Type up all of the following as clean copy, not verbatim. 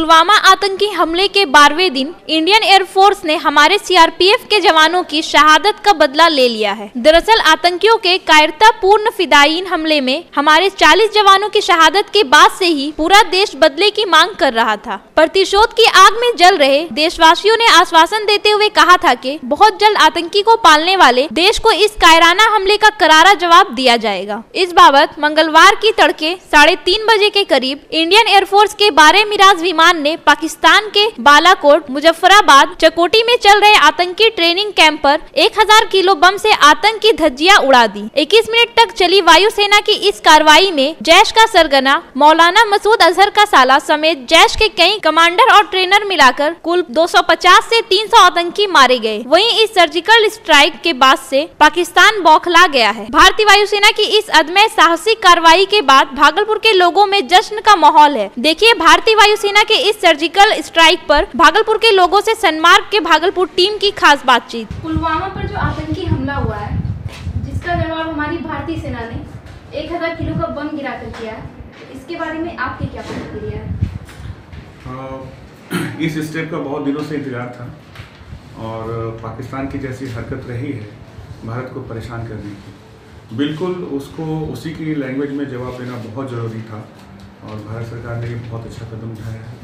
पुलवामा आतंकी हमले के 12वें दिन इंडियन एयरफोर्स ने हमारे सीआरपीएफ के जवानों की शहादत का बदला ले लिया है। दरअसल आतंकियों के कायरतापूर्ण फिदायीन हमले में हमारे 40 जवानों की शहादत के बाद से ही पूरा देश बदले की मांग कर रहा था। प्रतिशोध की आग में जल रहे देशवासियों ने आश्वासन देते हुए कहा था कि बहुत जल्द आतंकी को पालने वाले देश को इस कायराना हमले का करारा जवाब दिया जाएगा। इस बाबत मंगलवार की तड़के 3:30 बजे के करीब इंडियन एयरफोर्स के 12 मिराज विमान ने पाकिस्तान के बालाकोट, मुजफ्फराबाद, चकोटी में चल रहे आतंकी ट्रेनिंग कैंप पर 1000 किलो बम से आतंक की धज्जियां उड़ा दी। 21 मिनट तक चली वायुसेना की इस कार्रवाई में जैश का सरगना मौलाना मसूद अजहर का साला समेत जैश के कई कमांडर और ट्रेनर मिलाकर कुल 250 से 300 आतंकी मारे गए। वहीं इस सर्जिकल स्ट्राइक के बाद से पाकिस्तान बौखला गया है। भारतीय वायुसेना की इस अदम्य साहसिक कार्रवाई के बाद भागलपुर के लोगों में जश्न का माहौल है। देखिए भारतीय वायुसेना के इस सर्जिकल स्ट्राइक पर भागलपुर के लोगों से सनमार्ग के भागलपुर टीम की खास बातचीत। पुलवामा पर जो आतंकी हमला हुआ है, जिसका जवाब हमारी भारतीय सेना ने 1000 किलो का बम गिराकर किया है, इसके बारे में आपकी क्या प्रतिक्रिया है? इस स्टेप का बहुत दिनों से इंतजार था और पाकिस्तान की जैसी हरकत रही है भारत को परेशान करने की, बिल्कुल उसको उसी की लैंग्वेज में जवाब देना बहुत ज़रूरी था और भारत सरकार ने ये बहुत अच्छा कदम उठाया है।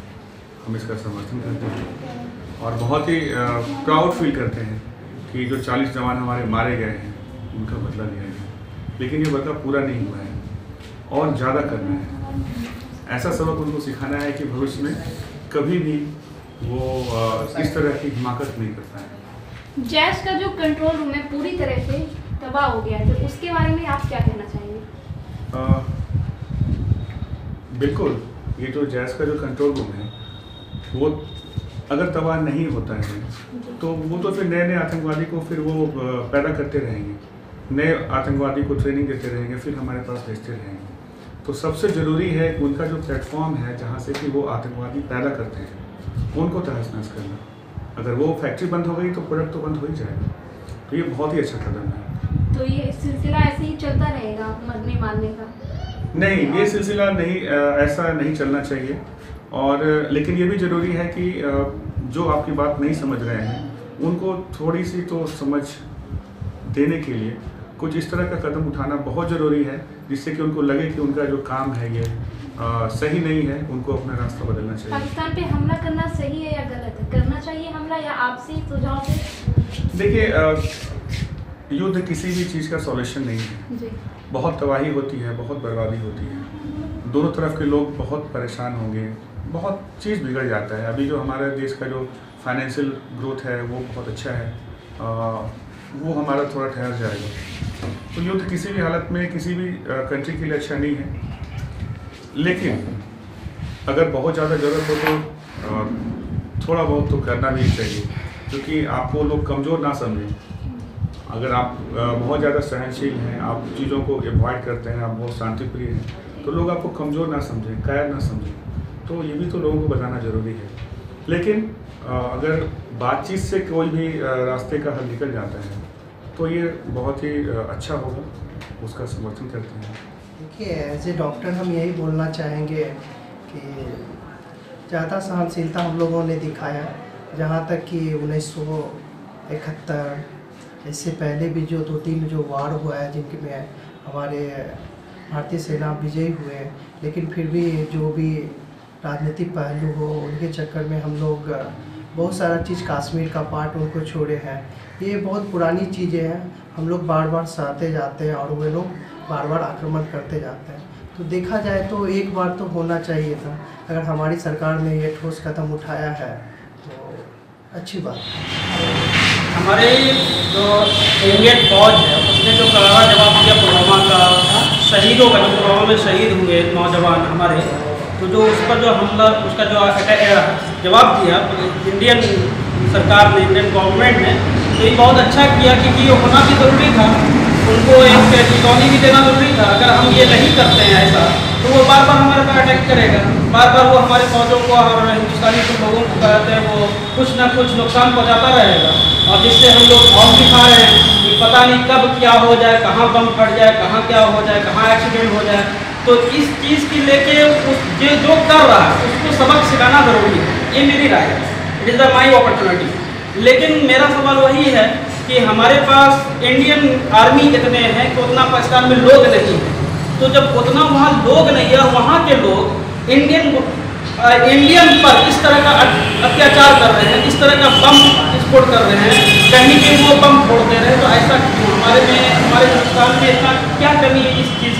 हम इसका समर्थन करते हैं और बहुत ही प्राउड फील करते हैं कि जो 40 जवान हमारे मारे गए हैं उनका बदला लिया गया, लेकिन ये बदला पूरा नहीं हुआ है और ज़्यादा करना है। ऐसा सबक उनको सिखाना है कि भविष्य में कभी भी वो इस तरह की हिमाकत नहीं करता है। जैश का जो कंट्रोल रूम है पूरी तरह से तबाह हो गया है, तो उसके बारे में आप क्या कहना चाहेंगे? बिल्कुल, ये जो जैश का जो कंट्रोल रूम है वो अगर तबाह नहीं होता है तो वो तो फिर नए आतंकवादी को फिर वो पैदा करते रहेंगे, नए आतंकवादी को ट्रेनिंग देते रहेंगे, फिर हमारे पास भेजते रहेंगे। तो सबसे ज़रूरी है कि उनका जो प्लेटफॉर्म है जहाँ से कि वो आतंकवादी पैदा करते हैं उनको तहस-नहस करना। अगर वो फैक्ट्री बंद हो गई तो प्रोडक्ट तो बंद हो ही जाएगा। तो ये बहुत ही अच्छा कदम है। तो ये सिलसिला ऐसे ही चलता रहेगा मरने मारने का? नहीं, ये सिलसिला नहीं, ऐसा नहीं चलना चाहिए। और लेकिन ये भी ज़रूरी है कि जो आपकी बात नहीं समझ रहे हैं उनको थोड़ी सी तो समझ देने के लिए कुछ इस तरह का कदम उठाना बहुत ज़रूरी है, जिससे कि उनको लगे कि उनका जो काम है ये सही नहीं है, उनको अपना रास्ता बदलना चाहिए। पाकिस्तान पे हमला करना सही है या गलत है? करना चाहिए हमला या आपसी सुझाव से? देखिए, युद्ध किसी भी चीज़ का सॉल्यूशन नहीं है जी। बहुत तबाही होती है, बहुत बर्बादी होती है, दोनों तरफ के लोग बहुत परेशान होंगे, बहुत चीज़ बिगड़ जाता है। अभी जो हमारे देश का जो फाइनेंशियल ग्रोथ है वो बहुत अच्छा है, वो हमारा थोड़ा ठहर जाएगा। तो युद्ध किसी भी हालत में किसी भी कंट्री के लिए अच्छा नहीं है, लेकिन अगर बहुत ज़्यादा ज़रूरत हो तो थोड़ा बहुत तो करना भी चाहिए, क्योंकि आपको लोग कमज़ोर ना समझें। अगर आप बहुत ज़्यादा सहनशील हैं, आप चीज़ों को अवॉइड करते हैं, आप बहुत शांतिप्रिय हैं, तो लोग आपको कमज़ोर ना समझें, कायर ना समझें। तो ये भी तो लोगों को बताना ज़रूरी है। लेकिन अगर बातचीत से कोई भी रास्ते का हल निकल जाता है तो ये बहुत ही अच्छा होगा, उसका समर्थन करते हैं। देखिए, एज ए डॉक्टर हम यही बोलना चाहेंगे कि ज़्यादा सहनशीलता हम लोगों ने दिखाया, जहाँ तक कि 1971 इससे पहले भी जो 2-3 जो वार हुआ है जिनके में हमारे भारतीय सेना विजयी हुए हैं, लेकिन फिर भी जो भी राजनीतिक पहलू हो उनके चक्कर में हम लोग बहुत सारा चीज़ कश्मीर का पार्ट उनको छोड़े हैं। ये बहुत पुरानी चीज़ें हैं, हम लोग बार बार सहते जाते हैं और वे लोग बार बार आक्रमण करते जाते हैं। तो देखा जाए तो एक बार तो होना चाहिए था। अगर हमारी सरकार ने ये ठोस कदम उठाया है तो अच्छी बात है। हमारे जो इंडियन फौज है उसने जो करारा जवाब दिया पुलवामा का शहीदों का, जो पुलवामा में शहीद हुए नौजवान हमारे, तो जो उस पर जो हमला, उसका जो जवाब दिया इंडियन सरकार ने, इंडियन गवर्नमेंट ने, तो ये बहुत अच्छा किया, क्योंकि ये होना भी ज़रूरी था। उनको एक चेतावनी भी देना ज़रूरी था। अगर हम ये नहीं करते हैं ऐसा तो वो बार बार हमारे पर अटैक करेगा, बार बार वो हमारे फौजों को और हिंदुस्तानी लोगों को कहते हैं वो कुछ ना कुछ नुकसान पहुँचाता रहेगा। और जिससे हम लोग खौफ दिखा रहे हैं कि पता नहीं कब क्या हो जाए, कहाँ बम फट जाए, कहाँ क्या हो जाए, कहाँ एक्सीडेंट हो जाए। तो इस चीज़ की लेके जो कर रहा है उसको सबक सिखाना ज़रूरी है, ये मेरी राय है। It is the my opportunity. लेकिन मेरा सवाल वही है कि हमारे पास इंडियन आर्मी इतने हैं कि उतना पाकिस्तान में लोग नहीं हैं। तो जब उतना वहाँ लोग नहीं है, वहाँ के लोग इंडियन पर इस तरह का अत्याचार कर रहे हैं, इस तरह का बम विस्फोट कर रहे हैं, कहीं भी वो बम फोड़ते रहे, तो ऐसा क्यों? हमारे हिंदुस्तान में इतना क्या कमी है?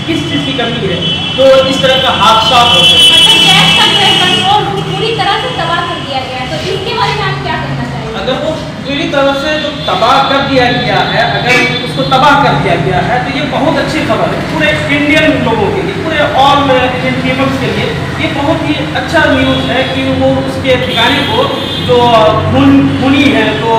किस चीज़ की कमी है तो इस तरह का हादसा होते हैं? गैस का कंट्रोल रूम पूरी तरह से तबाह कर दिया गया है, तो इसके बारे में आप क्या कहना चाहिए? अगर वो पूरी तरह से जो तबाह कर दिया गया है, अगर उसको तबाह कर दिया गया है तो ये बहुत अच्छी खबर है पूरे इंडियन लोगों के लिए, पूरे ऑल इंडियन पीपल्स के लिए ये बहुत ही अच्छा न्यूज़ है कि वो उसके ठिकाने को जो खूनी है, तो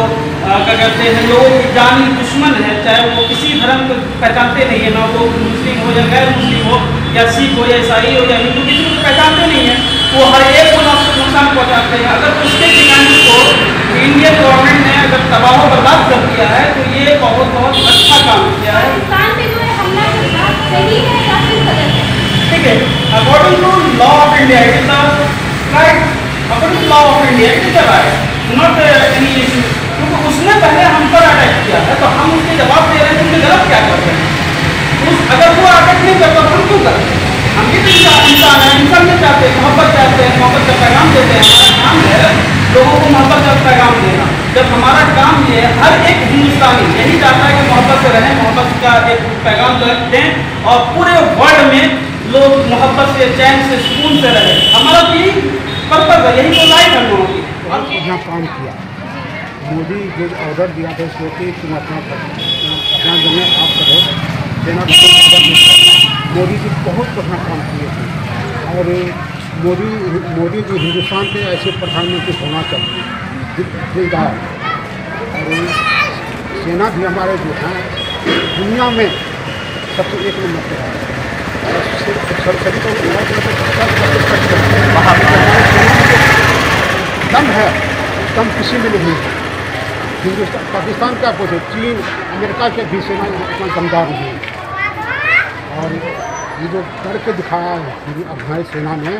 क्या कहते हैं, लोगों की जानी दुश्मन है, चाहे वो किसी धर्म को पहचानते नहीं है, ना वो मुस्लिम हो या गैर मुस्लिम हो या सिख हो या ईसाई हो या हिंदू, किसी को पहचानते नहीं है, वो हर एक को नुकसान पहुँचाते हैं। अगर उसके ठिकाने को इंडियन गवर्नमेंट ने अगर तबाह बर्बाद कर दिया है तो ये बहुत अच्छा काम किया है। पाकिस्तान पे जो है हमला करना सही है या फिर गलत है? ठीक है, according to law of India it is right, according to law of India it is right, not any issue. क्योंकि उसने पहले हम पर अटैक किया है तो हम उसके जवाब दे रहे हैं कि गलत क्या कर रहे हैं। अगर वो अटैक नहीं करता तो हम क्यों करते हैं? हम भी इंसान है, इंसान में चाहते हैं, मोहब्बत चाहते हैं, मोहब्बत का पैगाम देते हैं। हमारा काम है लोगों को मोहब्बत का पैगाम देना। जब हमारा काम ये है, हर एक हिंदुस्तानी यही चाहता है कि मोहब्बत से रहें, मोहब्बत का एक पैगाम दें और पूरे वर्ल्ड में लोग मोहब्बत से, चैन से, सुकून से रहें। हमारा यही पर्पज है, यही तो लाइफ है लोगों की। अपना काम किया, मोदी जो ऑर्डर दिया था उसको कि तुम अपना जगह आप करो, सेना को कोई ऑर्डर नहीं किया। मोदी जी बहुत बढ़िया काम किए थे और मोदी जी हिंदुस्तान के ऐसे प्रधानमंत्री होना चाहिए दिलदार। और सेना भी हमारे जो हैं दुनिया में सबसे एक नंबर पर है। सभी को दम है, दम किसी में नहीं है। हिंदुस्तान पाकिस्तान का पूछे, चीन अमेरिका के भी सेना इतना दमदार नहीं है। और ये जो करके दिखाया है हमारी सेना ने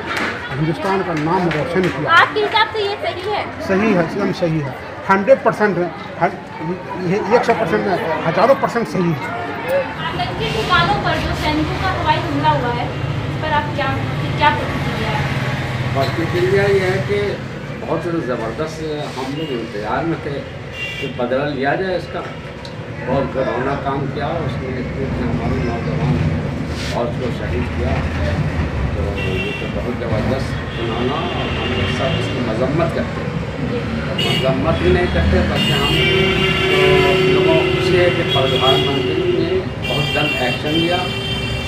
हिंदुस्तान का नाम रोशन किया। आपके हिसाब से ये सही है? सही है, एकदम सही है, 100% है, 100% है, 1000% सही है। आतंकी ठिकानों पर जो सैनिकों का हवाई हमला हुआ है इस पर आप क्या प्रतिक्रिया है? प्रतिक्रिया ये है कि बहुत ज़बरदस्त हम लोग इंतजार में थे कि बदला लिया जाए इसका। बहुत घरौना काम किया उसने, हमारे नौजवान और उसको शहीद किया, तो ये तो बहुत ज़बरदस्त बनाना। और हम लोग सब इसकी मजम्मत करते हैं, मजम्मत ही नहीं करते बल्कि हम लोगों से कि प्रधानमंत्री ने बहुत जल्द एक्शन लिया।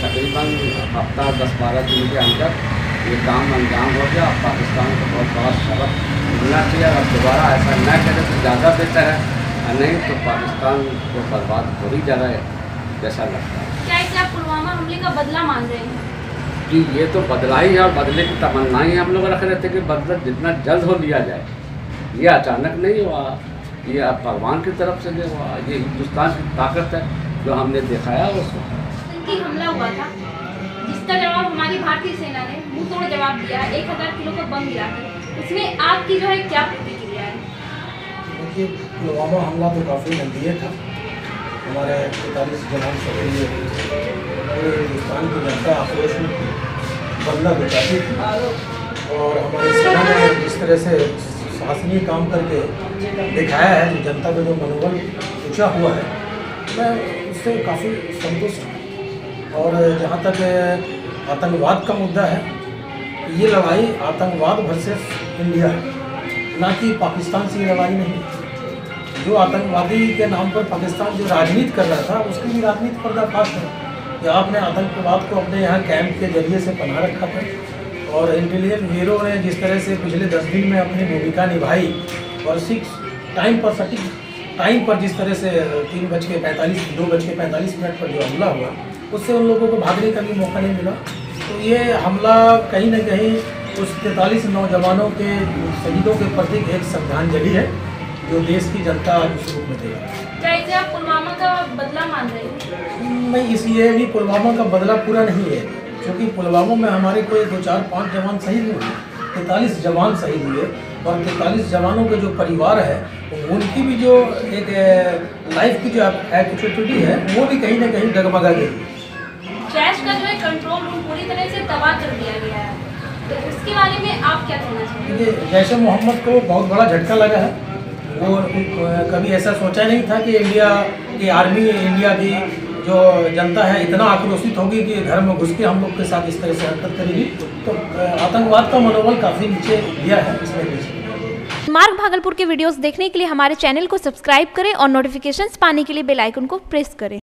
तकरीबन हफ्ता 10-12 दिन के अंदर ये काम अंजाम हो गया। पाकिस्तान को बहुत बड़ा सबक मिलना चाहिए, अगर दोबारा ऐसा न करे तो ज़्यादा बेहतर है, और नहीं तो पाकिस्तान को बर्बाद हो ही जा रहा है जैसा लगता है। क्या इसे आप पुलवामा हमले का बदला मान रहे हैं? जी ये तो बदला ही है और बदले की तमन्ना ही हम लोग रख रहे थे कि बदला जितना जल्द हो लिया जाए। ये अचानक नहीं हुआ, ये अब भगवान की तरफ से नहीं हुआ, ये हिंदुस्तान की ताकत है जो हमने दिखाया उसको। हमला हुआ था जिसका जवाब हमारी भारतीय सेना ने मुंह तोड़ जवाब दिया, 1000 किलो का बम गिराकर। उसमें आपकी जो है क्या प्रतिक्रिया है? देखिए, पुलवामा हमला तो काफ़ी गंभीर था। हमारे 45 जवान शहीद हुए, पूरे हिंदुस्तान की जनता आक्रोश में बदला बेचाती थी। और हमारी सेना ने जिस तरह से शासनीय काम करके दिखाया है, जो जनता का जो मनोबल ऊँचा हुआ है, मैं उससे काफ़ी संतुष्ट हूँ। और जहाँ तक आतंकवाद का मुद्दा है, ये लड़ाई आतंकवाद वर्सेस इंडिया है, ना कि पाकिस्तान से ये लड़ाई नहीं। जो आतंकवादी के नाम पर पाकिस्तान जो राजनीति कर रहा था, उसकी भी राजनीति पर्दाफाश है कि आपने आतंकवाद को अपने यहाँ कैंप के जरिए से पनाह रखा था। और इंटेलिजेंस ब्यूरो ने जिस तरह से पिछले 10 दिन में अपनी भूमिका निभाई और सटीक टाइम पर जिस तरह से 2:45 पर जो हमला हुआ, उससे उन लोगों को भागने का भी मौका नहीं मिला। तो ये हमला कहीं न कहीं उस 43 नौजवानों के शहीदों के प्रति एक श्रद्धांजलि है जो देश की जनता उस रूप में देगा। क्या इसे आप पुलवामा का बदला मान रहे हैं? नहीं, इसलिए भी पुलवामा का बदला पूरा नहीं है, क्योंकि पुलवामा में हमारे कोई 2, 4, 5 जवान शहीद हुए, 43 जवान शहीद हुए और 43 जवानों के जो परिवार है उनकी भी जो एक लाइफ की जो एक्टिविटी है वो भी कहीं ना कहीं डगमगा गई। जैश का जो है कंट्रोल रूम पूरी तरह से तबाह कर दिया गया है, तो उसके बारे में आप क्या कहना चाहेंगे? देखिए, जैश ए मोहम्मद को बहुत बड़ा झटका लगा है। वो कभी ऐसा सोचा नहीं था कि इंडिया की आर्मी, इंडिया की जो जनता है इतना आक्रोशित होगी कि घर में घुस के हम लोग के साथ इस तरह से हरकत करेगी। तो आतंकवाद का मनोबल काफ़ी नीचे गया है इसमें नीचे। मार्ग भागलपुर के वीडियोस देखने के लिए हमारे चैनल को सब्सक्राइब करें और नोटिफिकेशंस पाने के लिए बेल आइकन को प्रेस करें।